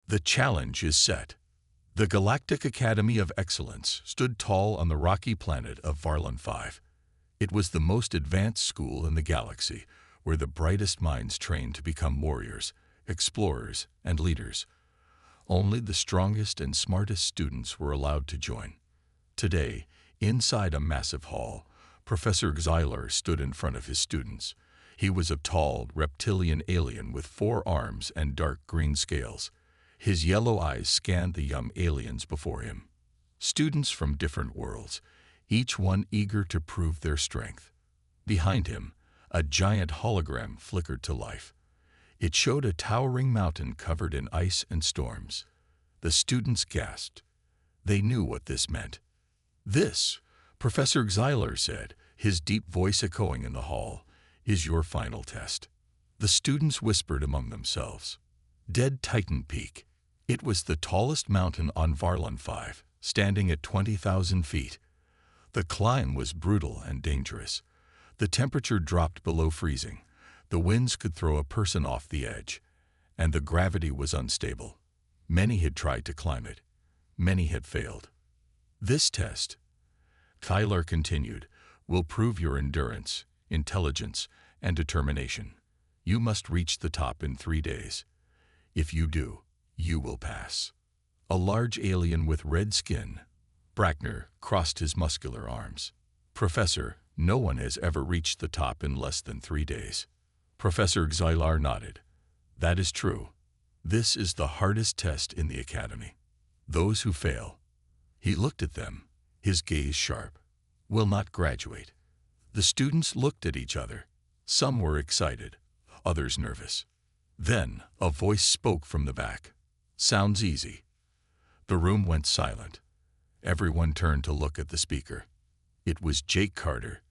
The challenge is set. The Galactic Academy of Excellence stood tall on the rocky planet of Varlon 5. It was the most advanced school in the galaxy, where the brightest minds trained to become warriors, explorers, and leaders. Only the strongest and smartest students were allowed to join. Today, inside a massive hall, Professor Xylar stood in front of his students. He was a tall, reptilian alien with 4 arms and dark green scales. His yellow eyes scanned the young aliens before him. Students from different worlds, each one eager to prove their strength. Behind him, a giant hologram flickered to life. It showed a towering mountain covered in ice and storms. The students gasped. They knew what this meant. "This," Professor Xylar said, his deep voice echoing in the hall, "is your final test." The students whispered among themselves. Dead Titan Peak. It was the tallest mountain on Varlon 5, standing at 20,000 feet. The climb was brutal and dangerous. The temperature dropped below freezing. The winds could throw a person off the edge, and the gravity was unstable. Many had tried to climb it. Many had failed. "This test," Xylar continued, "will prove your endurance, intelligence, and determination. You must reach the top in 3 days. If you do, you will pass." A large alien with red skin, Brackner, crossed his muscular arms. "Professor, no one has ever reached the top in less than 3 days." Professor Xylar nodded. "That is true. This is the hardest test in the Academy. Those who fail," he looked at them, his gaze sharp, "will not graduate." The students looked at each other. Some were excited, others nervous. Then a voice spoke from the back. "Sounds easy." The room went silent. Everyone turned to look at the speaker. It was Jake Carter,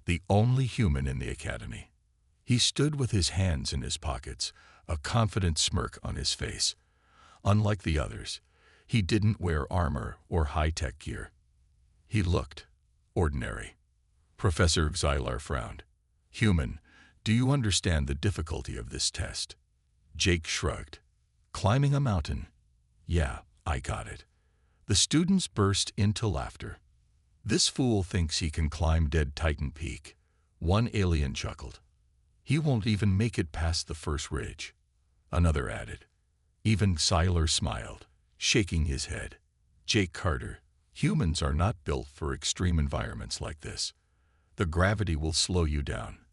the only human in the Academy. He stood with his hands in his pockets, a confident smirk on his face. Unlike the others, he didn't wear armor or high-tech gear. He looked ordinary. Professor Xylar frowned. "Human, do you understand the difficulty of this test?" Jake shrugged. "Climbing a mountain? Yeah, I got it." The students burst into laughter. "This fool thinks he can climb Dead Titan Peak." One alien chuckled. "He won't even make it past the first ridge." Another added. Even Xylar smiled, shaking his head. "Jake Carter, humans are not built for extreme environments like this. The gravity will slow you down.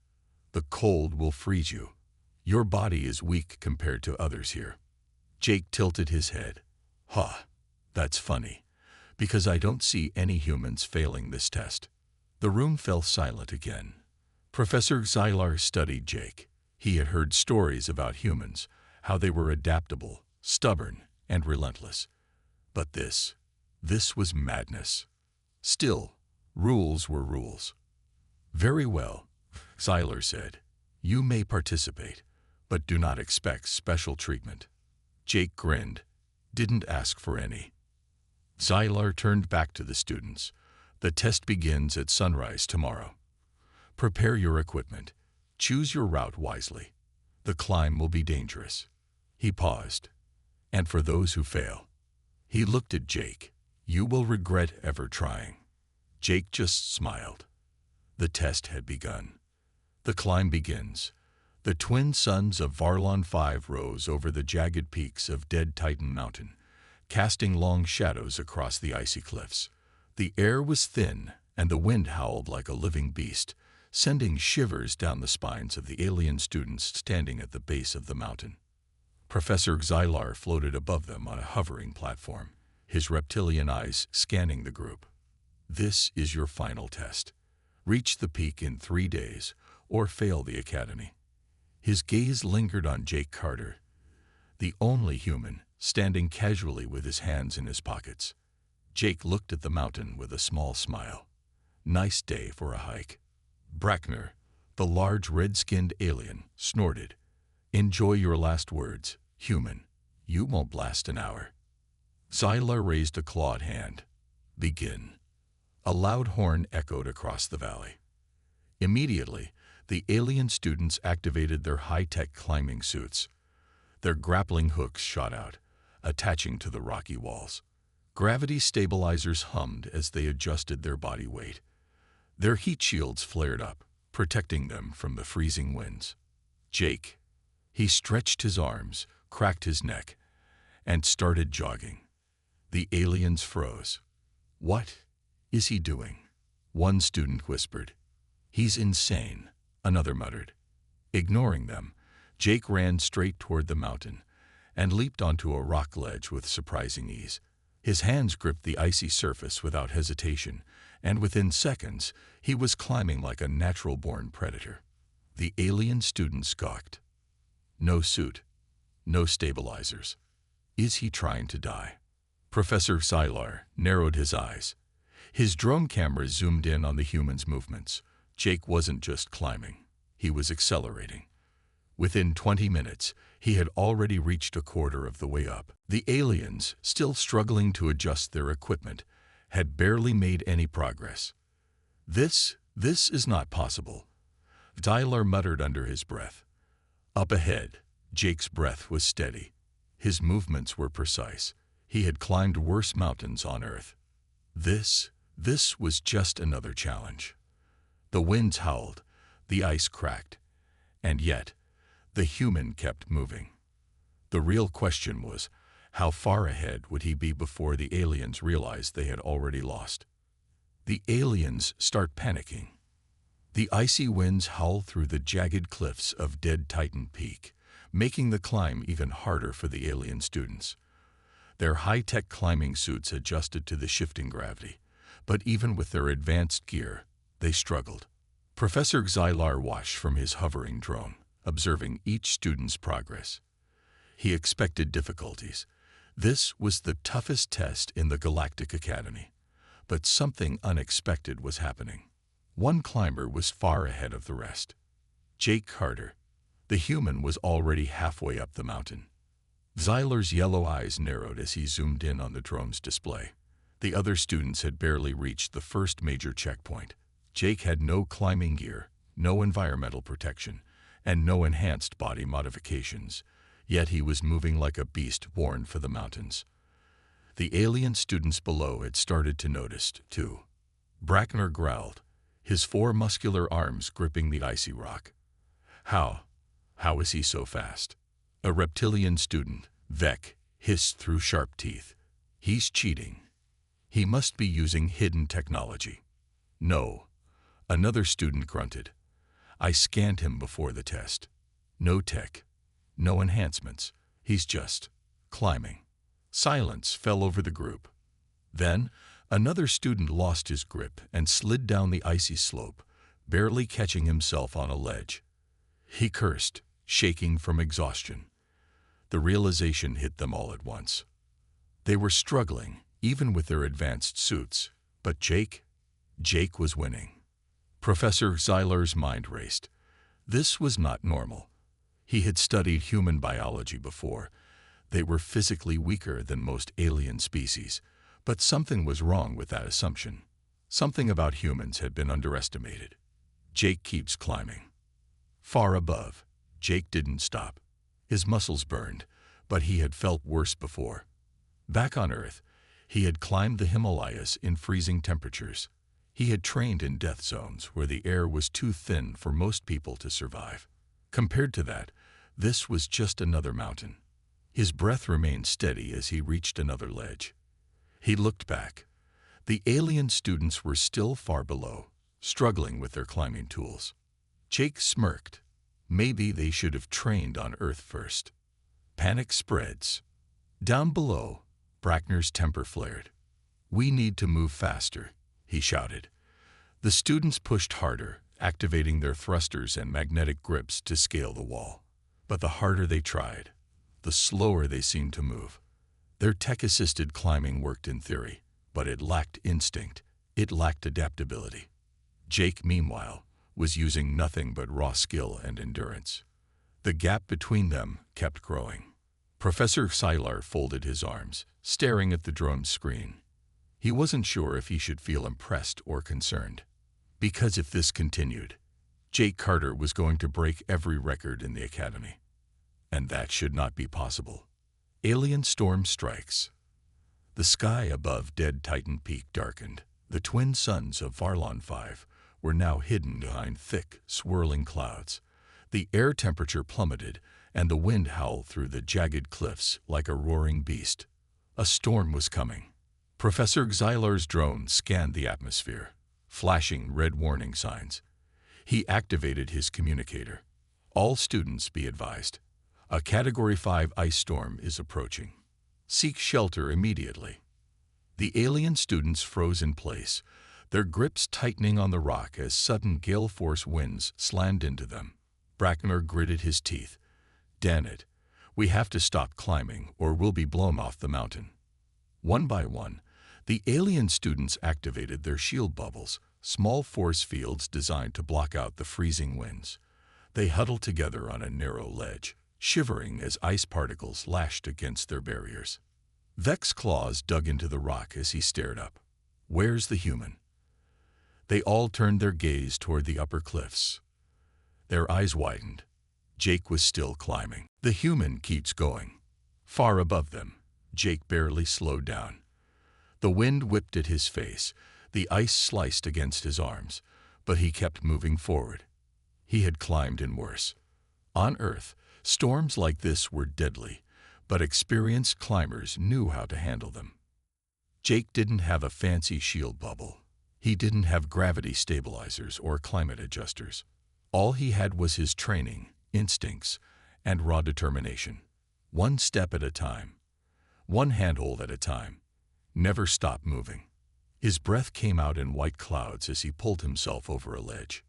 The cold will freeze you. Your body is weak compared to others here." Jake tilted his head. "Huh, that's funny, because I don't see any humans failing this test." The room fell silent again. Professor Xylar studied Jake. He had heard stories about humans, how they were adaptable, stubborn, and relentless. But this was madness. Still, rules were rules. "Very well," Xylar said. "You may participate, but do not expect special treatment." Jake grinned, didn't ask for any. Xylar turned back to the students. "The test begins at sunrise tomorrow. Prepare your equipment. Choose your route wisely. The climb will be dangerous." He paused. "And for those who fail," he looked at Jake, "you will regret ever trying." Jake just smiled. The test had begun. The climb begins. The twin suns of Varlon 5 rose over the jagged peaks of Dead Titan Mountain, casting long shadows across the icy cliffs. The air was thin, and the wind howled like a living beast, sending shivers down the spines of the alien students standing at the base of the mountain. Professor Xylar floated above them on a hovering platform, his reptilian eyes scanning the group. "This is your final test. Reach the peak in 3 days, or fail the Academy." His gaze lingered on Jake Carter, the only human, standing casually with his hands in his pockets. Jake looked at the mountain with a small smile. "Nice day for a hike." Brackner, the large red-skinned alien, snorted. "Enjoy your last words, human. You won't last an hour." Xylar raised a clawed hand. "Begin." A loud horn echoed across the valley. Immediately, the alien students activated their high-tech climbing suits. Their grappling hooks shot out. attaching to the rocky walls. Gravity stabilizers hummed as they adjusted their body weight. Their heat shields flared up, protecting them from the freezing winds. Jake. He stretched his arms, cracked his neck, and started jogging. The aliens froze. "What is he doing?" One student whispered. "He's insane," another muttered. Ignoring them, Jake ran straight toward the mountain and leaped onto a rock ledge with surprising ease. His hands gripped the icy surface without hesitation, and within seconds, he was climbing like a natural-born predator. The alien students gawked. No suit, no stabilizers. Is he trying to die? Professor Xylar narrowed his eyes. His drone camera zoomed in on the human's movements. Jake wasn't just climbing, he was accelerating. Within 20 minutes, he had already reached a quarter of the way up. The aliens, still struggling to adjust their equipment, had barely made any progress. This is not possible," Xylar muttered under his breath. Up ahead, Jake's breath was steady. His movements were precise. He had climbed worse mountains on Earth. This was just another challenge. The winds howled, the ice cracked, and yet, the human kept moving. The real question was, how far ahead would he be before the aliens realized they had already lost? The aliens start panicking. The icy winds howl through the jagged cliffs of Dead Titan Peak, making the climb even harder for the alien students. Their high-tech climbing suits adjusted to the shifting gravity, but even with their advanced gear, they struggled. Professor Xylar watched from his hovering drone, observing each student's progress. He expected difficulties. This was the toughest test in the Galactic Academy. But something unexpected was happening. One climber was far ahead of the rest. Jake Carter. The human was already halfway up the mountain. Xylar's yellow eyes narrowed as he zoomed in on the drone's display. The other students had barely reached the first major checkpoint. Jake had no climbing gear, no environmental protection, and no enhanced body modifications, yet he was moving like a beast born for the mountains. The alien students below had started to notice, too. Brackner growled, his 4 muscular arms gripping the icy rock. How is he so fast? A reptilian student, Vec, hissed through sharp teeth. He's cheating. He must be using hidden technology. No, another student grunted. I scanned him before the test. No tech, no enhancements. He's just climbing. Silence fell over the group. Then, another student lost his grip and slid down the icy slope, barely catching himself on a ledge. He cursed, shaking from exhaustion. The realization hit them all at once. They were struggling, even with their advanced suits, but Jake was winning. Professor Xylar's mind raced. This was not normal. He had studied human biology before. They were physically weaker than most alien species, but something was wrong with that assumption. Something about humans had been underestimated. Jake keeps climbing. Far above, Jake didn't stop. His muscles burned, but he had felt worse before. Back on Earth, he had climbed the Himalayas in freezing temperatures. He had trained in death zones where the air was too thin for most people to survive. Compared to that, this was just another mountain. His breath remained steady as he reached another ledge. He looked back. The alien students were still far below, struggling with their climbing tools. Jake smirked. Maybe they should have trained on Earth first. Panic spreads. Down below, Brackner's temper flared. We need to move faster, he shouted. The students pushed harder, activating their thrusters and magnetic grips to scale the wall. But the harder they tried, the slower they seemed to move. Their tech-assisted climbing worked in theory, but it lacked instinct. It lacked adaptability. Jake, meanwhile, was using nothing but raw skill and endurance. The gap between them kept growing. Professor Xylar folded his arms, staring at the drone's screen. He wasn't sure if he should feel impressed or concerned. Because if this continued, Jake Carter was going to break every record in the academy. And that should not be possible. Alien storm strikes. The sky above Dead Titan Peak darkened. The twin suns of Varlon 5 were now hidden behind thick, swirling clouds. The air temperature plummeted, and the wind howled through the jagged cliffs like a roaring beast. A storm was coming. Professor Xylar's drone scanned the atmosphere, flashing red warning signs. He activated his communicator. All students be advised. A Category 5 ice storm is approaching. Seek shelter immediately. The alien students froze in place, their grips tightening on the rock as sudden gale-force winds slammed into them. Brackner gritted his teeth. "Damn it. We have to stop climbing or we'll be blown off the mountain." One by one, the alien students activated their shield bubbles, small force fields designed to block out the freezing winds. They huddled together on a narrow ledge, shivering as ice particles lashed against their barriers. Vex's claws dug into the rock as he stared up. "Where's the human?" They all turned their gaze toward the upper cliffs. Their eyes widened. Jake was still climbing. The human keeps going. Far above them, Jake barely slowed down. The wind whipped at his face. The ice sliced against his arms, but he kept moving forward. He had climbed in worse. On Earth, storms like this were deadly, but experienced climbers knew how to handle them. Jake didn't have a fancy shield bubble. He didn't have gravity stabilizers or climate adjusters. All he had was his training, instincts, and raw determination. One step at a time. One handhold at a time. Never stop moving. His breath came out in white clouds as he pulled himself over a ledge.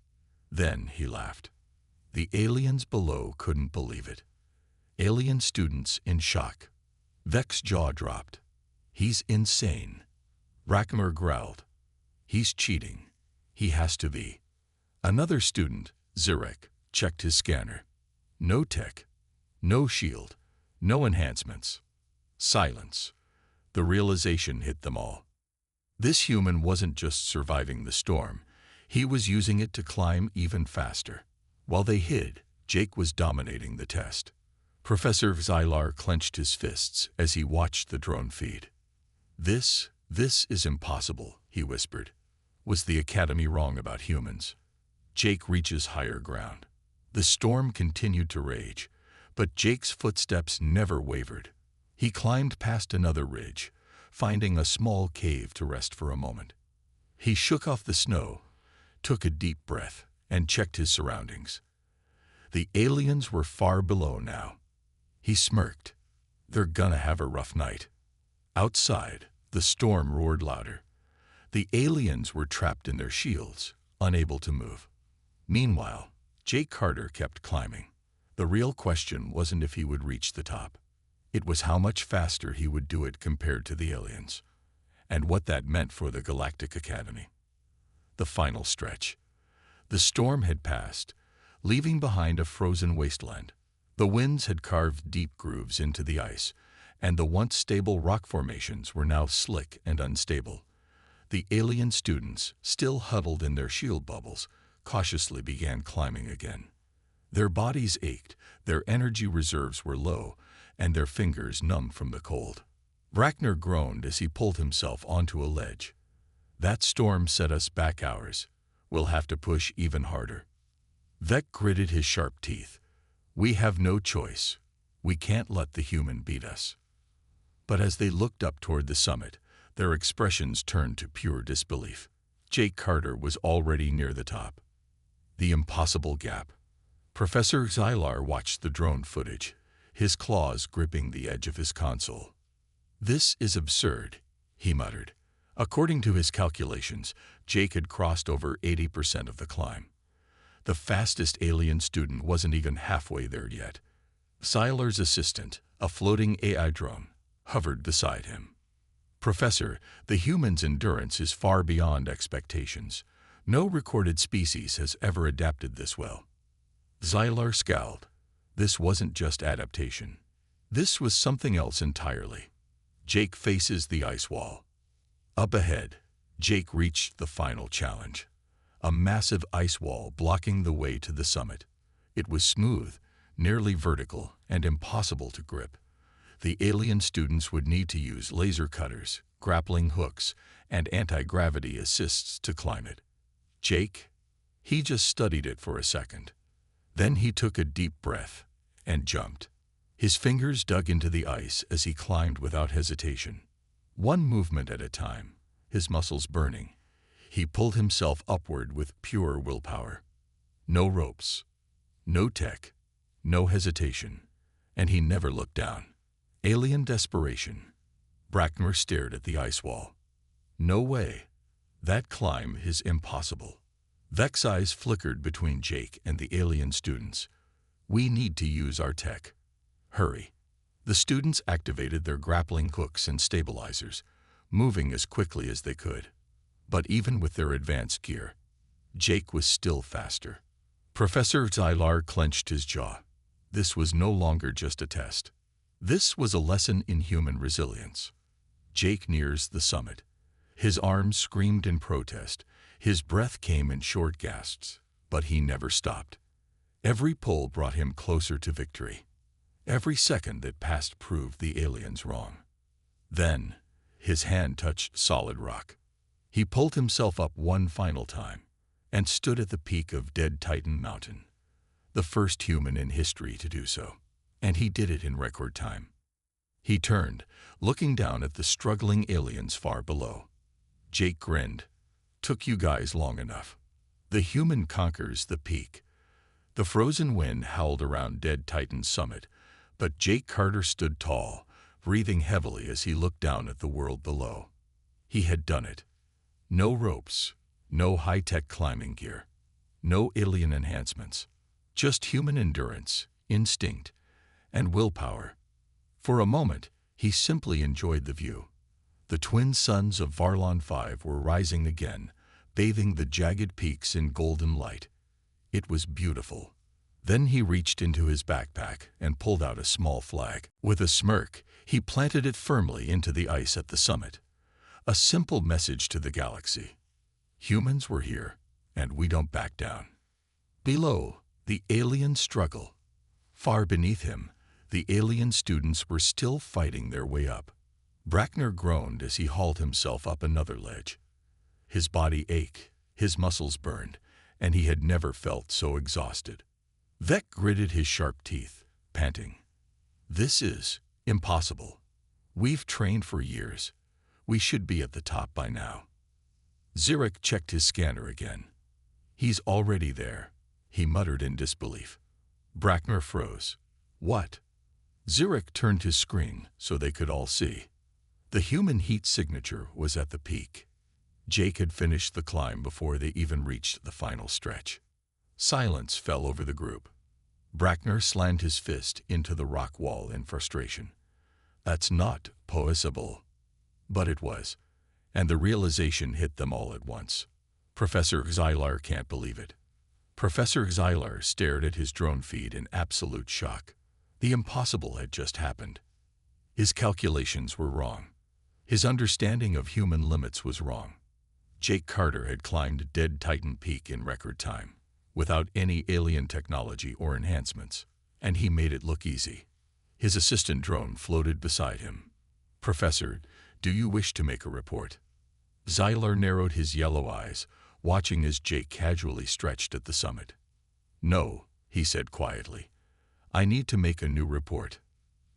Then he laughed. The aliens below couldn't believe it. Alien students in shock. Vex's jaw dropped. "He's insane." Brackner growled. "He's cheating. He has to be." Another student, Zurek, checked his scanner. No tech, no shield, no enhancements. Silence. The realization hit them all. This human wasn't just surviving the storm. He was using it to climb even faster. While they hid, Jake was dominating the test. Professor Xylar clenched his fists as he watched the drone feed. This is impossible," he whispered. Was the Academy wrong about humans? Jake reaches higher ground. The storm continued to rage, but Jake's footsteps never wavered. He climbed past another ridge, finding a small cave to rest for a moment. He shook off the snow, took a deep breath, and checked his surroundings. The aliens were far below now. He smirked. They're gonna have a rough night. Outside, the storm roared louder. The aliens were trapped in their shields, unable to move. Meanwhile, Jake Carter kept climbing. The real question wasn't if he would reach the top. It was how much faster he would do it compared to the aliens, and what that meant for the Galactic Academy. The final stretch. The storm had passed, leaving behind a frozen wasteland. The winds had carved deep grooves into the ice, and the once stable rock formations were now slick and unstable. The alien students, still huddled in their shield bubbles, cautiously began climbing again. Their bodies ached, their energy reserves were low, and their fingers numb from the cold. Brackner groaned as he pulled himself onto a ledge. "That storm set us back hours. We'll have to push even harder." Vex gritted his sharp teeth. "We have no choice. We can't let the human beat us." But as they looked up toward the summit, their expressions turned to pure disbelief. Jake Carter was already near the top. The impossible gap. Professor Xylar watched the drone footage, his claws gripping the edge of his console. "This is absurd," he muttered. According to his calculations, Jake had crossed over 80% of the climb. The fastest alien student wasn't even halfway there yet. Xylar's assistant, a floating AI drone, hovered beside him. "Professor, the human's endurance is far beyond expectations. No recorded species has ever adapted this well." Xylar scowled. This wasn't just adaptation. This was something else entirely. Jake faces the ice wall. Up ahead, Jake reached the final challenge. A massive ice wall blocking the way to the summit. It was smooth, nearly vertical, and impossible to grip. The alien students would need to use laser cutters, grappling hooks, and anti-gravity assists to climb it. Jake, he just studied it for a second. Then he took a deep breath and jumped. His fingers dug into the ice as he climbed without hesitation. One movement at a time, his muscles burning, he pulled himself upward with pure willpower. No ropes, no tech, no hesitation, and he never looked down. Alien desperation. Brackner stared at the ice wall. No way. That climb is impossible. Vex's eyes flickered between Jake and the alien students. We need to use our tech. Hurry. The students activated their grappling hooks and stabilizers, moving as quickly as they could. But even with their advanced gear, Jake was still faster. Professor Zylar clenched his jaw. This was no longer just a test. This was a lesson in human resilience. Jake nears the summit. His arms screamed in protest. His breath came in short gasps, but he never stopped. Every pull brought him closer to victory. Every second that passed proved the aliens wrong. Then, his hand touched solid rock. He pulled himself up one final time and stood at the peak of Dead Titan Mountain, the first human in history to do so, and he did it in record time. He turned, looking down at the struggling aliens far below. Jake grinned. Took you guys long enough. The human conquers the peak. The frozen wind howled around Dead Titan's summit, but Jake Carter stood tall, breathing heavily as he looked down at the world below. He had done it. No ropes, no high-tech climbing gear, no alien enhancements, just human endurance, instinct, and willpower. For a moment, he simply enjoyed the view. The twin suns of Varlon 5 were rising again, bathing the jagged peaks in golden light. It was beautiful. Then he reached into his backpack and pulled out a small flag. With a smirk, he planted it firmly into the ice at the summit. A simple message to the galaxy. Humans were here, and we don't back down. Below, the aliens struggle. Far beneath him, the alien students were still fighting their way up. Brackner groaned as he hauled himself up another ledge. His body ached, his muscles burned, and he had never felt so exhausted. Vec gritted his sharp teeth, panting. This is impossible. We've trained for years. We should be at the top by now. Zurich checked his scanner again. He's already there, he muttered in disbelief. Brackner froze. What? Zurich turned his screen so they could all see. The human heat signature was at the peak. Jake had finished the climb before they even reached the final stretch. Silence fell over the group. Brackner slammed his fist into the rock wall in frustration. That's not possible. But it was, and the realization hit them all at once. Professor Zylar can't believe it. Professor Zylar stared at his drone feed in absolute shock. The impossible had just happened. His calculations were wrong. His understanding of human limits was wrong. Jake Carter had climbed Dead Titan Peak in record time, without any alien technology or enhancements, and he made it look easy. His assistant drone floated beside him. Professor, do you wish to make a report? Zylar narrowed his yellow eyes, watching as Jake casually stretched at the summit. No, he said quietly. I need to make a new report.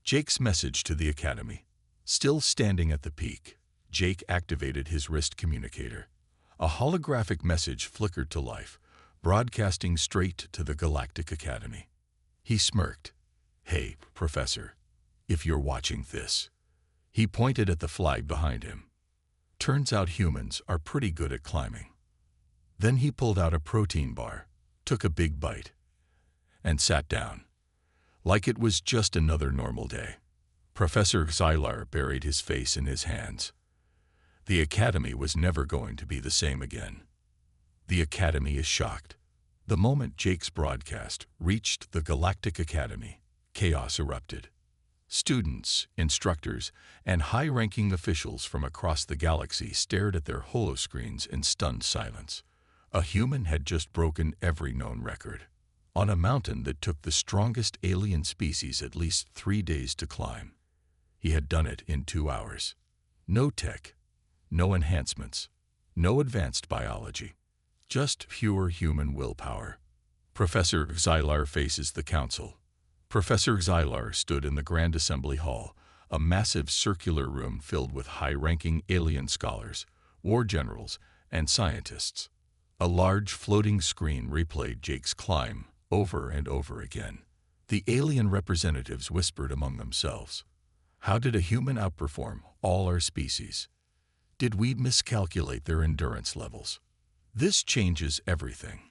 Jake's message to the Academy. Still standing at the peak, Jake activated his wrist communicator. A holographic message flickered to life, broadcasting straight to the Galactic Academy. He smirked. Hey, Professor, if you're watching this. He pointed at the flag behind him. Turns out humans are pretty good at climbing. Then he pulled out a protein bar, took a big bite, and sat down. Like it was just another normal day. Professor Zylar buried his face in his hands. The Academy was never going to be the same again. The Academy is shocked. The moment Jake's broadcast reached the Galactic Academy, chaos erupted. Students, instructors, and high-ranking officials from across the galaxy stared at their holoscreens in stunned silence. A human had just broken every known record, on a mountain that took the strongest alien species at least 3 days to climb. He had done it in 2 hours. No tech, no enhancements, no advanced biology, just pure human willpower. Professor Xylar faces the council. Professor Xylar stood in the Grand Assembly Hall, a massive circular room filled with high-ranking alien scholars, war generals, and scientists. A large floating screen replayed Jake's climb over and over again. The alien representatives whispered among themselves. How did a human outperform all our species? Did we miscalculate their endurance levels? This changes everything.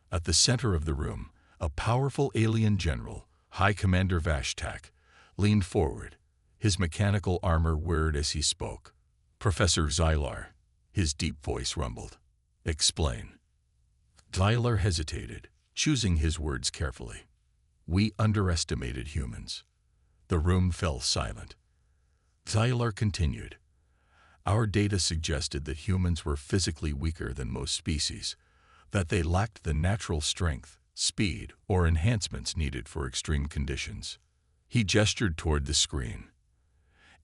At the center of the room, a powerful alien general, High Commander Vashtak, leaned forward, his mechanical armor whirred as he spoke. Professor Xylar, his deep voice rumbled. Explain. Xylar hesitated, choosing his words carefully. We underestimated humans. The room fell silent. Xylar continued. Our data suggested that humans were physically weaker than most species, that they lacked the natural strength, speed, or enhancements needed for extreme conditions. He gestured toward the screen.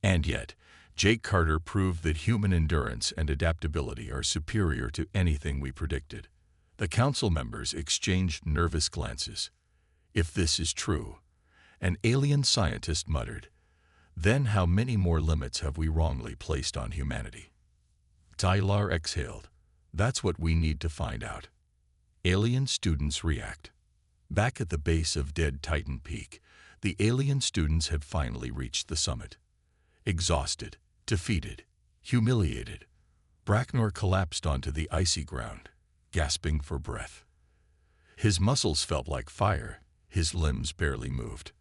And yet, Jake Carter proved that human endurance and adaptability are superior to anything we predicted. The council members exchanged nervous glances. If this is true, an alien scientist muttered, then how many more limits have we wrongly placed on humanity? Xylar exhaled. That's what we need to find out. Alien students react. Back at the base of Dead Titan Peak, the alien students had finally reached the summit. Exhausted, defeated, humiliated, Bracknor collapsed onto the icy ground, gasping for breath. His muscles felt like fire, his limbs barely moved.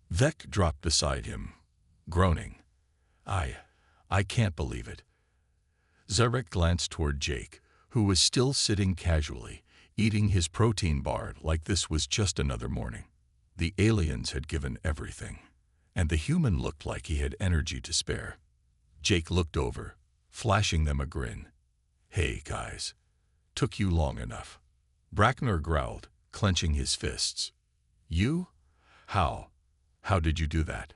Vec dropped beside him, groaning. I can't believe it. Zarek glanced toward Jake, who was still sitting casually, eating his protein bar like this was just another morning. The aliens had given everything, and the human looked like he had energy to spare. Jake looked over, flashing them a grin. Hey, guys. Took you long enough. Bracknor growled, clenching his fists. You? How? How did you do that?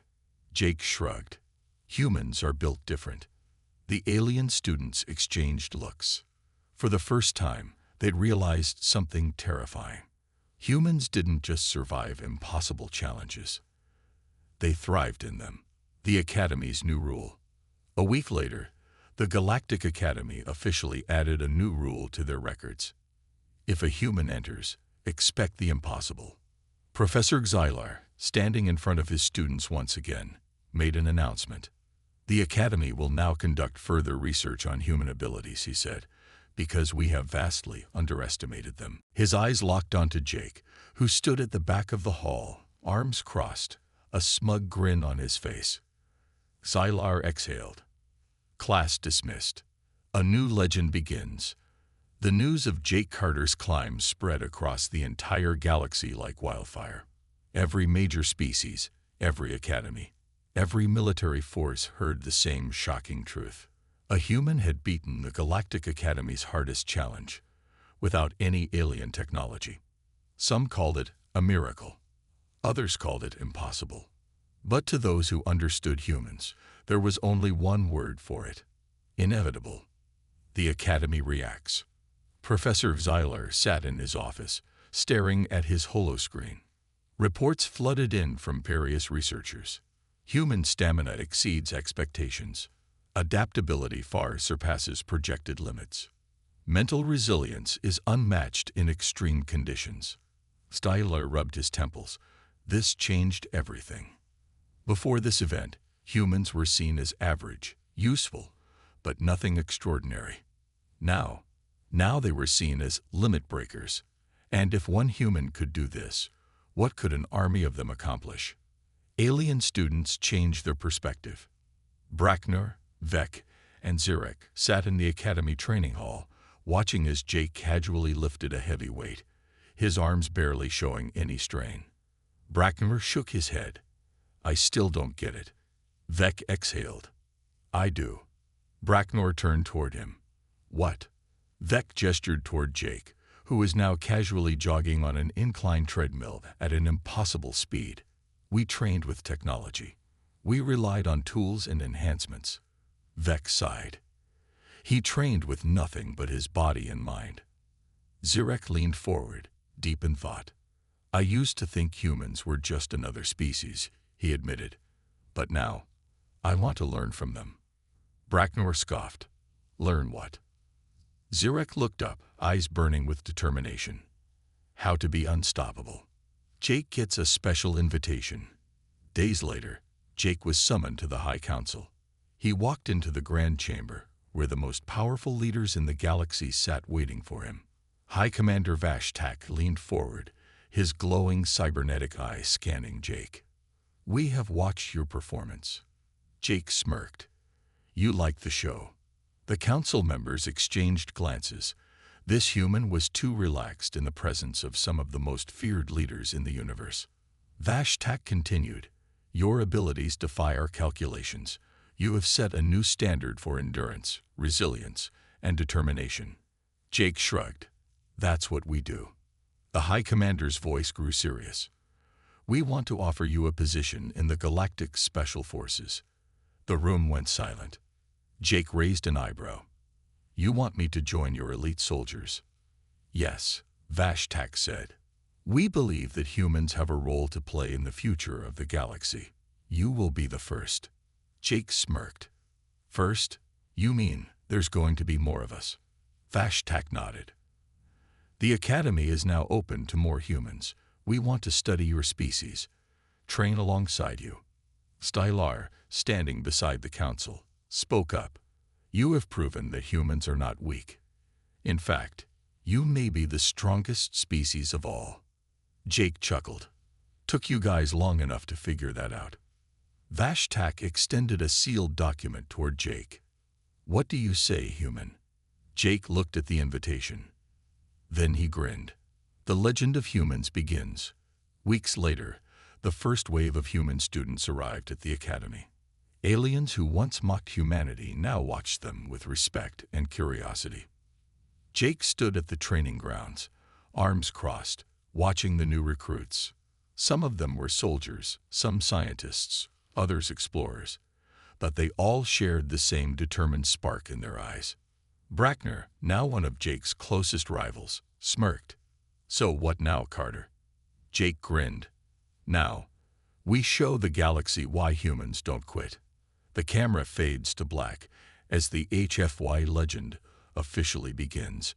Jake shrugged. Humans are built different. The alien students exchanged looks. For the first time, they'd realized something terrifying. Humans didn't just survive impossible challenges. They thrived in them. The Academy's new rule. A week later, the Galactic Academy officially added a new rule to their records. If a human enters, expect the impossible. Professor Xylar, standing in front of his students once again, made an announcement. The Academy will now conduct further research on human abilities, he said, because we have vastly underestimated them. His eyes locked onto Jake, who stood at the back of the hall, arms crossed, a smug grin on his face. Xylar exhaled. Class dismissed. A new legend begins. The news of Jake Carter's climb spread across the entire galaxy like wildfire. Every major species, every academy, every military force heard the same shocking truth. A human had beaten the Galactic Academy's hardest challenge, without any alien technology. Some called it a miracle. Others called it impossible. But to those who understood humans, there was only one word for it: inevitable. The Academy reacts. Professor Xylar sat in his office, staring at his holoscreen. Reports flooded in from various researchers. Human stamina exceeds expectations. Adaptability far surpasses projected limits. Mental resilience is unmatched in extreme conditions. Xylar rubbed his temples. This changed everything. Before this event, humans were seen as average, useful, but nothing extraordinary. Now they were seen as limit breakers. And if one human could do this, what could an army of them accomplish? Alien students changed their perspective. Bracknor, Vec, and Zarek sat in the Academy training hall, watching as Jake casually lifted a heavy weight, his arms barely showing any strain. Bracknor shook his head. I still don't get it. Vec exhaled. I do. Bracknor turned toward him. What? Vec gestured toward Jake, who was now casually jogging on an inclined treadmill at an impossible speed. We trained with technology. We relied on tools and enhancements. Vex sighed. He trained with nothing but his body and mind. Zirek leaned forward, deep in thought. I used to think humans were just another species, he admitted. But now, I want to learn from them. Bracknor scoffed. Learn what? Zirek looked up, eyes burning with determination. How to be unstoppable. Jake gets a special invitation. Days later, Jake was summoned to the High Council. He walked into the Grand Chamber, where the most powerful leaders in the galaxy sat waiting for him. High Commander Vashtak leaned forward, his glowing cybernetic eyes scanning Jake. We have watched your performance. Jake smirked. You liked the show. The council members exchanged glances. This human was too relaxed in the presence of some of the most feared leaders in the universe. Vashtak continued. Your abilities defy our calculations. You have set a new standard for endurance, resilience, and determination. Jake shrugged. That's what we do. The High Commander's voice grew serious. We want to offer you a position in the Galactic Special Forces. The room went silent. Jake raised an eyebrow. You want me to join your elite soldiers? Yes, Vashtak said. We believe that humans have a role to play in the future of the galaxy. You will be the first. Jake smirked. First? You mean there's going to be more of us? Vashtak nodded. The Academy is now open to more humans. We want to study your species, train alongside you. Stylar, standing beside the council, spoke up. You have proven that humans are not weak. In fact, you may be the strongest species of all. Jake chuckled. Took you guys long enough to figure that out. Vashtak extended a sealed document toward Jake. What do you say, human? Jake looked at the invitation. Then he grinned. The legend of humans begins. Weeks later, the first wave of human students arrived at the Academy. Aliens who once mocked humanity now watched them with respect and curiosity. Jake stood at the training grounds, arms crossed, watching the new recruits. Some of them were soldiers, some scientists, others explorers, but they all shared the same determined spark in their eyes. Bracknor, now one of Jake's closest rivals, smirked. So what now, Carter? Jake grinned. Now, we show the galaxy why humans don't quit. The camera fades to black as the HFY legend officially begins.